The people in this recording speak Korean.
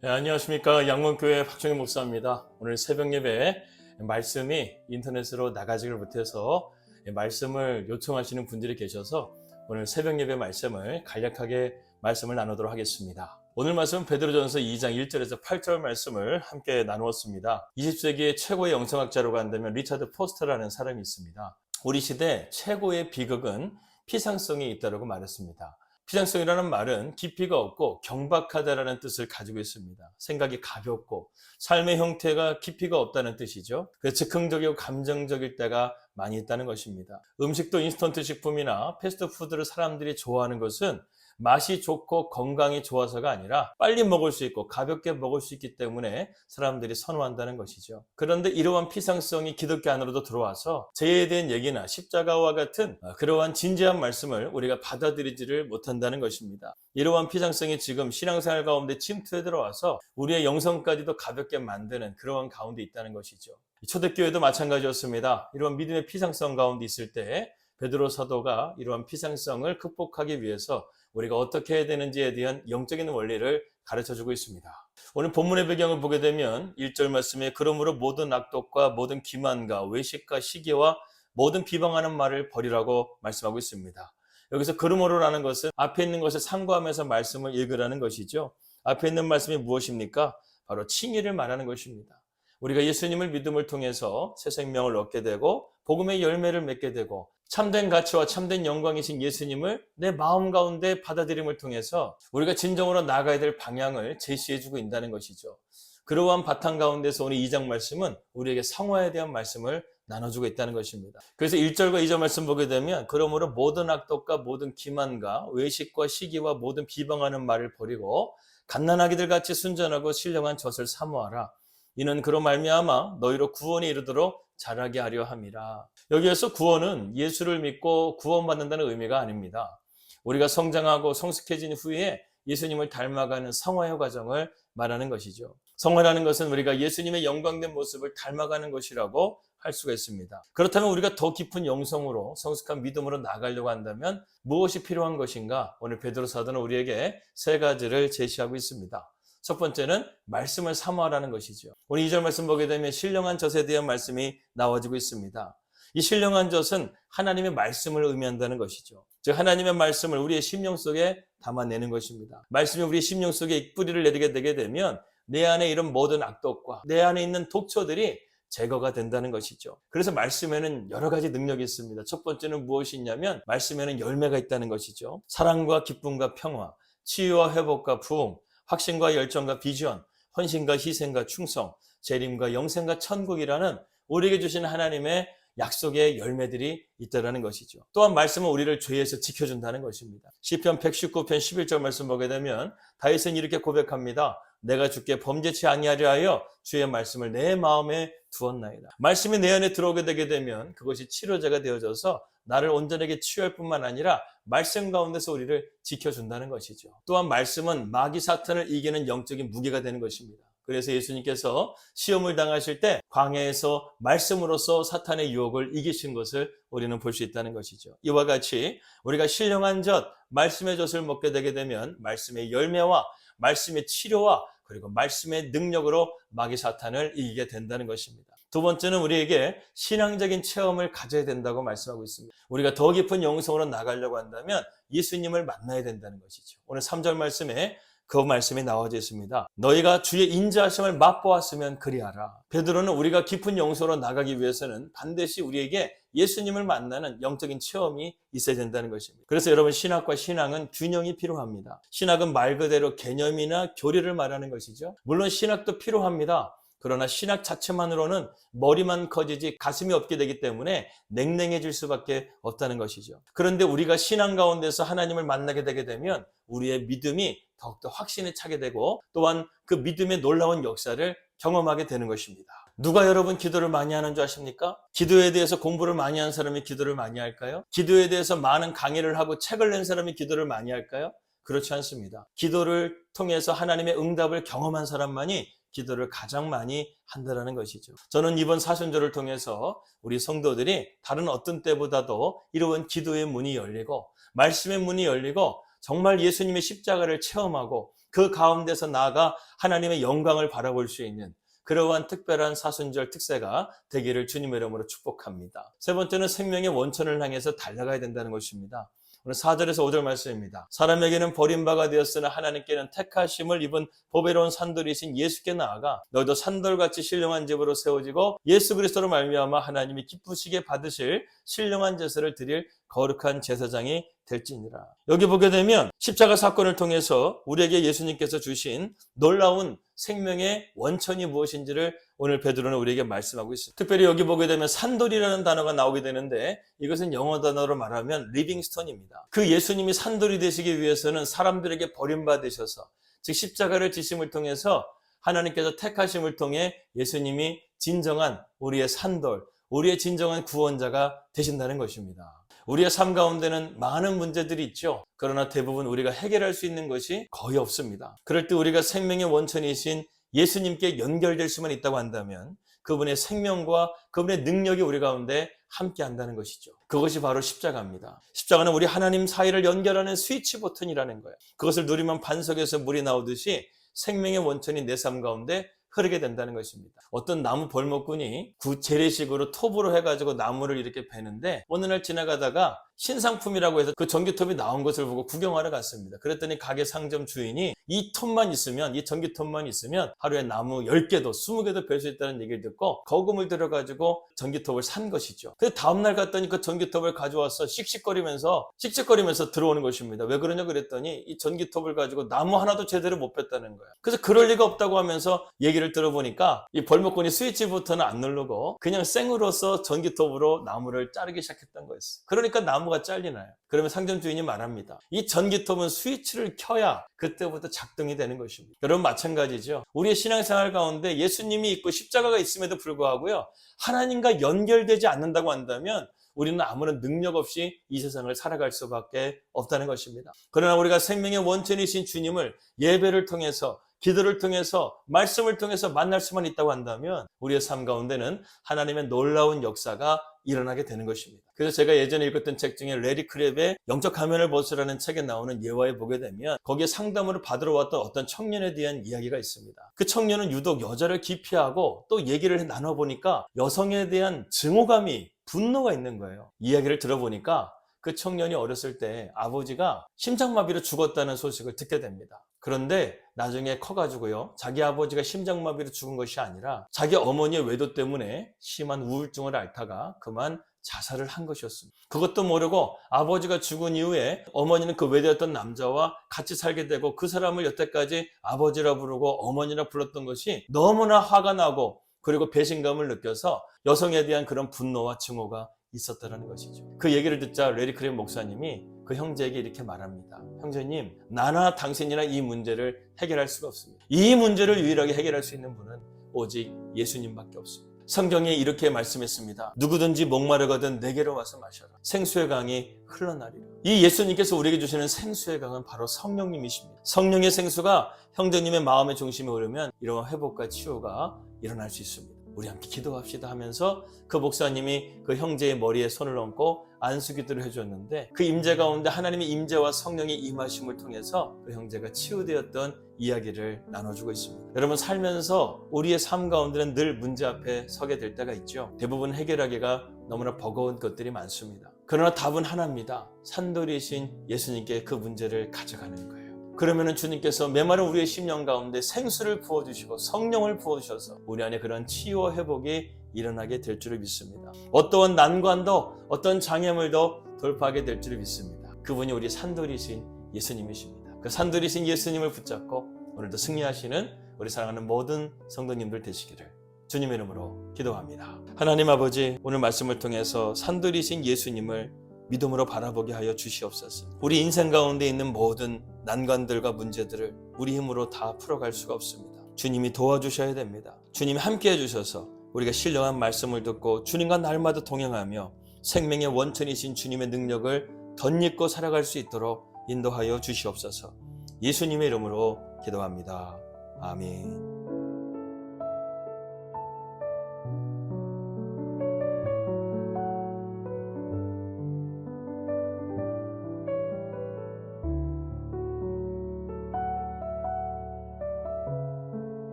네, 안녕하십니까. 양문교회 박정희 목사입니다. 오늘 새벽 예배 말씀이 인터넷으로 나가지를 못해서 말씀을 요청하시는 분들이 계셔서 오늘 새벽 예배 말씀을 간략하게 말씀을 나누도록 하겠습니다. 오늘 말씀은 베드로전서 2장 1절에서 8절 말씀을 함께 나누었습니다. 20세기의 최고의 영성학자라고 한다면 리차드 포스터라는 사람이 있습니다. 우리 시대 최고의 비극은 피상성이 있다고 말했습니다. 피상성이라는 말은 깊이가 없고 경박하다라는 뜻을 가지고 있습니다. 생각이 가볍고 삶의 형태가 깊이가 없다는 뜻이죠. 그래서 즉흥적이고 감정적일 때가 많이 있다는 것입니다. 음식도 인스턴트 식품이나 패스트푸드를 사람들이 좋아하는 것은 맛이 좋고 건강이 좋아서가 아니라 빨리 먹을 수 있고 가볍게 먹을 수 있기 때문에 사람들이 선호한다는 것이죠. 그런데 이러한 피상성이 기독교 안으로도 들어와서 죄에 대한 얘기나 십자가와 같은 그러한 진지한 말씀을 우리가 받아들이지를 못한다는 것입니다. 이러한 피상성이 지금 신앙생활 가운데 침투해 들어와서 우리의 영성까지도 가볍게 만드는 그러한 가운데 있다는 것이죠. 초대교회도 마찬가지였습니다. 이러한 믿음의 피상성 가운데 있을 때 베드로 사도가 이러한 피상성을 극복하기 위해서 우리가 어떻게 해야 되는지에 대한 영적인 원리를 가르쳐주고 있습니다. 오늘 본문의 배경을 보게 되면 1절 말씀에 그러므로 모든 악독과 모든 기만과 외식과 시기와 모든 비방하는 말을 버리라고 말씀하고 있습니다. 여기서 그러므로라는 것은 앞에 있는 것을 참고하면서 말씀을 읽으라는 것이죠. 앞에 있는 말씀이 무엇입니까? 바로 칭의를 말하는 것입니다. 우리가 예수님을 믿음을 통해서 새 생명을 얻게 되고 복음의 열매를 맺게 되고 참된 가치와 참된 영광이신 예수님을 내 마음 가운데 받아들임을 통해서 우리가 진정으로 나아가야 될 방향을 제시해주고 있다는 것이죠. 그러한 바탕 가운데서 오늘 2장 말씀은 우리에게 성화에 대한 말씀을 나눠주고 있다는 것입니다. 그래서 1절과 2절 말씀 보게 되면 그러므로 모든 악독과 모든 기만과 외식과 시기와 모든 비방하는 말을 버리고 갓난아기들 같이 순전하고 신령한 젖을 사모하라. 이는 그로 말미암아 너희로 구원에 이르도록 자라게 하려 함이라. 여기에서 구원은 예수를 믿고 구원받는다는 의미가 아닙니다. 우리가 성장하고 성숙해진 후에 예수님을 닮아가는 성화의 과정을 말하는 것이죠. 성화라는 것은 우리가 예수님의 영광된 모습을 닮아가는 것이라고 할 수가 있습니다. 그렇다면 우리가 더 깊은 영성으로 성숙한 믿음으로 나아가려고 한다면 무엇이 필요한 것인가? 오늘 베드로 사도는 우리에게 세 가지를 제시하고 있습니다. 첫 번째는 말씀을 사모하라는 것이죠. 오늘 2절 말씀 보게 되면 신령한 젖에 대한 말씀이 나와지고 있습니다. 이 신령한 젖은 하나님의 말씀을 의미한다는 것이죠. 즉 하나님의 말씀을 우리의 심령 속에 담아내는 것입니다. 말씀이 우리의 심령 속에 뿌리를 내리게 되게 되면 내 안에 이런 모든 악독과 내 안에 있는 독초들이 제거가 된다는 것이죠. 그래서 말씀에는 여러 가지 능력이 있습니다. 첫 번째는 무엇이 있냐면 말씀에는 열매가 있다는 것이죠. 사랑과 기쁨과 평화, 치유와 회복과 부흥, 확신과 열정과 비전, 헌신과 희생과 충성, 재림과 영생과 천국이라는 우리에게 주신 하나님의 약속의 열매들이 있다는 것이죠. 또한 말씀은 우리를 죄에서 지켜준다는 것입니다. 시편 119편 11절 말씀 보게 되면 다윗은 이렇게 고백합니다. 내가 주께 범죄치 아니하려 하여 주의 말씀을 내 마음에 두었나이다. 말씀이 내 안에 들어오게 되게 되면 그것이 치료제가 되어져서 나를 온전하게 치유할 뿐만 아니라 말씀 가운데서 우리를 지켜준다는 것이죠. 또한 말씀은 마귀 사탄을 이기는 영적인 무기가 되는 것입니다. 그래서 예수님께서 시험을 당하실 때 광야에서 말씀으로서 사탄의 유혹을 이기신 것을 우리는 볼 수 있다는 것이죠. 이와 같이 우리가 신령한 젖, 말씀의 젖을 먹게 되게 되면 말씀의 열매와 말씀의 치료와 그리고 말씀의 능력으로 마귀 사탄을 이기게 된다는 것입니다. 두 번째는 우리에게 신앙적인 체험을 가져야 된다고 말씀하고 있습니다. 우리가 더 깊은 영성으로 나가려고 한다면 예수님을 만나야 된다는 것이죠. 오늘 3절 말씀에 그 말씀이 나와져 있습니다. 너희가 주의 인자하심을 맛보았으면 그리하라. 베드로는 우리가 깊은 영성으로 나가기 위해서는 반드시 우리에게 예수님을 만나는 영적인 체험이 있어야 된다는 것입니다. 그래서 여러분 신학과 신앙은 균형이 필요합니다. 신학은 말 그대로 개념이나 교리를 말하는 것이죠. 물론 신학도 필요합니다. 그러나 신학 자체만으로는 머리만 커지지 가슴이 없게 되기 때문에 냉랭해질 수밖에 없다는 것이죠. 그런데 우리가 신앙 가운데서 하나님을 만나게 되게 되면 우리의 믿음이 더욱더 확신에 차게 되고 또한 그 믿음의 놀라운 역사를 경험하게 되는 것입니다. 누가 여러분 기도를 많이 하는 줄 아십니까? 기도에 대해서 공부를 많이 한 사람이 기도를 많이 할까요? 기도에 대해서 많은 강의를 하고 책을 낸 사람이 기도를 많이 할까요? 그렇지 않습니다. 기도를 통해서 하나님의 응답을 경험한 사람만이 기도를 가장 많이 한다는 것이죠. 저는 이번 사순절을 통해서 우리 성도들이 다른 어떤 때보다도 이러한 기도의 문이 열리고 말씀의 문이 열리고 정말 예수님의 십자가를 체험하고 그 가운데서 나아가 하나님의 영광을 바라볼 수 있는 그러한 특별한 사순절 특세가 되기를 주님의 이름으로 축복합니다. 세 번째는 생명의 원천을 향해서 달려가야 된다는 것입니다. 오늘 4절에서 5절 말씀입니다. 사람에게는 버림바가 되었으나 하나님께는 택하심을 입은 보배로운 산돌이신 예수께 나아가 너희도 산돌같이 신령한 집으로 세워지고 예수 그리스도로 말미암아 하나님이 기쁘시게 받으실 신령한 제사를 드릴 거룩한 제사장이 될지니라. 여기 보게 되면 십자가 사건을 통해서 우리에게 예수님께서 주신 놀라운 생명의 원천이 무엇인지를 오늘 베드로는 우리에게 말씀하고 있습니다. 특별히 여기 보게 되면 산돌이라는 단어가 나오게 되는데 이것은 영어 단어로 말하면 리빙스톤입니다. 그 예수님이 산돌이 되시기 위해서는 사람들에게 버림받으셔서 즉 십자가를 지심을 통해서 하나님께서 택하심을 통해 예수님이 진정한 우리의 산돌, 우리의 진정한 구원자가 되신다는 것입니다. 우리의 삶 가운데는 많은 문제들이 있죠. 그러나 대부분 우리가 해결할 수 있는 것이 거의 없습니다. 그럴 때 우리가 생명의 원천이신 예수님께 연결될 수만 있다고 한다면 그분의 생명과 그분의 능력이 우리 가운데 함께 한다는 것이죠. 그것이 바로 십자가입니다. 십자가는 우리 하나님 사이를 연결하는 스위치 버튼이라는 거예요. 그것을 누리면 반석에서 물이 나오듯이 생명의 원천이 내 삶 가운데 흐르게 된다는 것입니다. 어떤 나무 벌목꾼이 재래식으로 톱으로 해가지고 나무를 이렇게 베는데 어느 날 지나가다가 신상품이라고 해서 그 전기톱이 나온 것을 보고 구경하러 갔습니다. 그랬더니 가게 상점 주인이 이 톱만 있으면, 이 전기톱만 있으면 하루에 나무 10개도 20개도 벨 수 있다는 얘기를 듣고 거금을 들여가지고 전기톱을 산 것이죠. 근데 다음날 갔더니 그 전기톱을 가져와서 씩씩거리면서 들어오는 것입니다. 왜 그러냐 그랬더니 이 전기톱을 가지고 나무 하나도 제대로 못 뺐다는 거예요. 그래서 그럴 리가 없다고 하면서 얘기를 들어보니까 이 벌목꾼이 스위치 버튼을 안 누르고 그냥 생으로서 전기톱으로 나무를 자르기 시작했던 거였어요. 그러니까 나무가 잘리나요? 그러면 상점 주인이 말합니다. 이 전기톱은 스위치를 켜야 그때부터 작동이 되는 것입니다. 여러분 마찬가지죠. 우리의 신앙생활 가운데 예수님이 있고 십자가가 있음에도 불구하고요. 하나님과 연결되지 않는다고 한다면 우리는 아무런 능력 없이 이 세상을 살아갈 수밖에 없다는 것입니다. 그러나 우리가 생명의 원천이신 주님을 예배를 통해서 기도를 통해서 말씀을 통해서 만날 수만 있다고 한다면 우리의 삶 가운데는 하나님의 놀라운 역사가 일어나게 되는 것입니다. 그래서 제가 예전에 읽었던 책 중에 레리 크랩의 영적 가면을 벗으라는 책에 나오는 예화에 보게 되면 거기에 상담을 받으러 왔던 어떤 청년에 대한 이야기가 있습니다. 그 청년은 유독 여자를 기피하고 또 얘기를 나눠보니까 여성에 대한 증오감이 분노가 있는 거예요. 이야기를 들어보니까 그 청년이 어렸을 때 아버지가 심장마비로 죽었다는 소식을 듣게 됩니다. 그런데 나중에 커가지고요, 자기 아버지가 심장마비로 죽은 것이 아니라 자기 어머니의 외도 때문에 심한 우울증을 앓다가 그만 자살을 한 것이었습니다. 그것도 모르고 아버지가 죽은 이후에 어머니는 그 외도였던 남자와 같이 살게 되고 그 사람을 여태까지 아버지라 부르고 어머니라 불렀던 것이 너무나 화가 나고 그리고 배신감을 느껴서 여성에 대한 그런 분노와 증오가 있었다는 것이죠. 그 얘기를 듣자 레리 크랩 목사님이 그 형제에게 이렇게 말합니다. 형제님, 나나 당신이나 이 문제를 해결할 수가 없습니다. 이 문제를 유일하게 해결할 수 있는 분은 오직 예수님밖에 없습니다. 성경에 이렇게 말씀했습니다. 누구든지 목마르거든 내게로 와서 마셔라. 생수의 강이 흘러나리라. 이 예수님께서 우리에게 주시는 생수의 강은 바로 성령님이십니다. 성령의 생수가 형제님의 마음의 중심에 오르면 이런 회복과 치유가 일어날 수 있습니다. 우리 함께 기도합시다 하면서 그 목사님이 그 형제의 머리에 손을 얹고 안수기도를 해줬는데 그 임재 가운데 하나님의 임재와 성령의 임하심을 통해서 그 형제가 치유되었던 이야기를 나눠주고 있습니다. 여러분 살면서 우리의 삶 가운데는 늘 문제 앞에 서게 될 때가 있죠. 대부분 해결하기가 너무나 버거운 것들이 많습니다. 그러나 답은 하나입니다. 산돌이신 예수님께 그 문제를 가져가는 거예요. 그러면 주님께서 메마른 우리의 심령 가운데 생수를 부어주시고 성령을 부어주셔서 우리 안에 그런 치유와 회복이 일어나게 될 줄을 믿습니다. 어떠한 난관도 어떤 장애물도 돌파하게 될 줄을 믿습니다. 그분이 우리 산돌이신 예수님이십니다. 그 산돌이신 예수님을 붙잡고 오늘도 승리하시는 우리 사랑하는 모든 성도님들 되시기를 주님의 이름으로 기도합니다. 하나님 아버지, 오늘 말씀을 통해서 산돌이신 예수님을 믿음으로 바라보게 하여 주시옵소서. 우리 인생 가운데 있는 모든 난관들과 문제들을 우리 힘으로 다 풀어갈 수가 없습니다. 주님이 도와주셔야 됩니다. 주님이 함께 해주셔서 우리가 신령한 말씀을 듣고 주님과 날마다 동행하며 생명의 원천이신 주님의 능력을 덧입고 살아갈 수 있도록 인도하여 주시옵소서. 예수님의 이름으로 기도합니다. 아멘.